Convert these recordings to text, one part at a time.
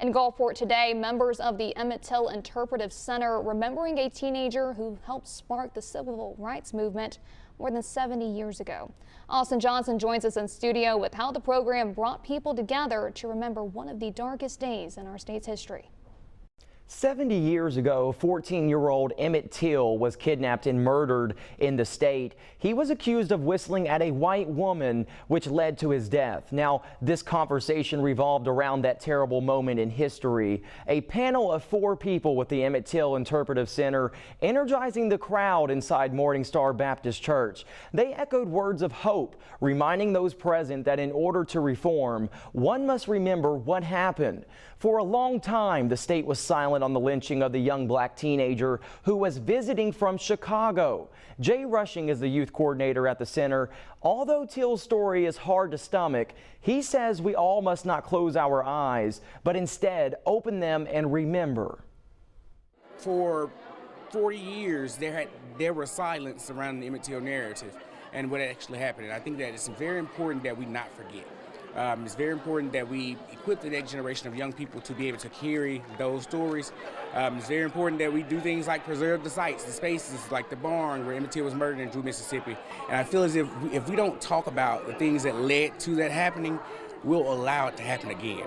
In Gulfport today, members of the Emmett Till Interpretive Center remembering a teenager who helped spark the civil rights movement more than 70 years ago. Austin Johnson joins us in studio with how the program brought people together to remember one of the darkest days in our state's history. 70 years ago, 14-year-old Emmett Till was kidnapped and murdered in the state. He was accused of whistling at a white woman, which led to his death. Now, this conversation revolved around that terrible moment in history. A panel of 4 people with the Emmett Till Interpretive Center energizing the crowd inside Morning Star Baptist Church. They echoed words of hope, reminding those present that in order to reform, one must remember what happened. For a long time, the state was silent on the lynching of the young black teenager who was visiting from Chicago. Jay Rushing is the youth coordinator at the center. Although Till's story is hard to stomach, he says we all must not close our eyes, but instead open them and remember. For 40 years, there was silence surrounding the Emmett Till narrative and what actually happened. And I think that it's very important that we not forget. It's very important that we equip the next generation of young people to be able to carry those stories. It's very important that we do things like preserve the sites, the spaces like the barn where Emmett Till was murdered in Drew, Mississippi. And I feel as if we don't talk about the things that led to that happening, we'll allow it to happen again.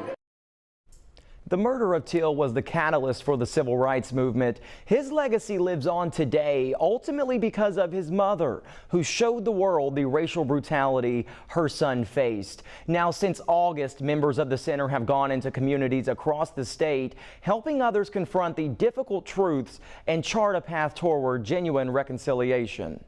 The murder of Till was the catalyst for the civil rights movement. His legacy lives on today, ultimately because of his mother, who showed the world the racial brutality her son faced. Now, since August, members of the center have gone into communities across the state, helping others confront the difficult truths and chart a path toward genuine reconciliation.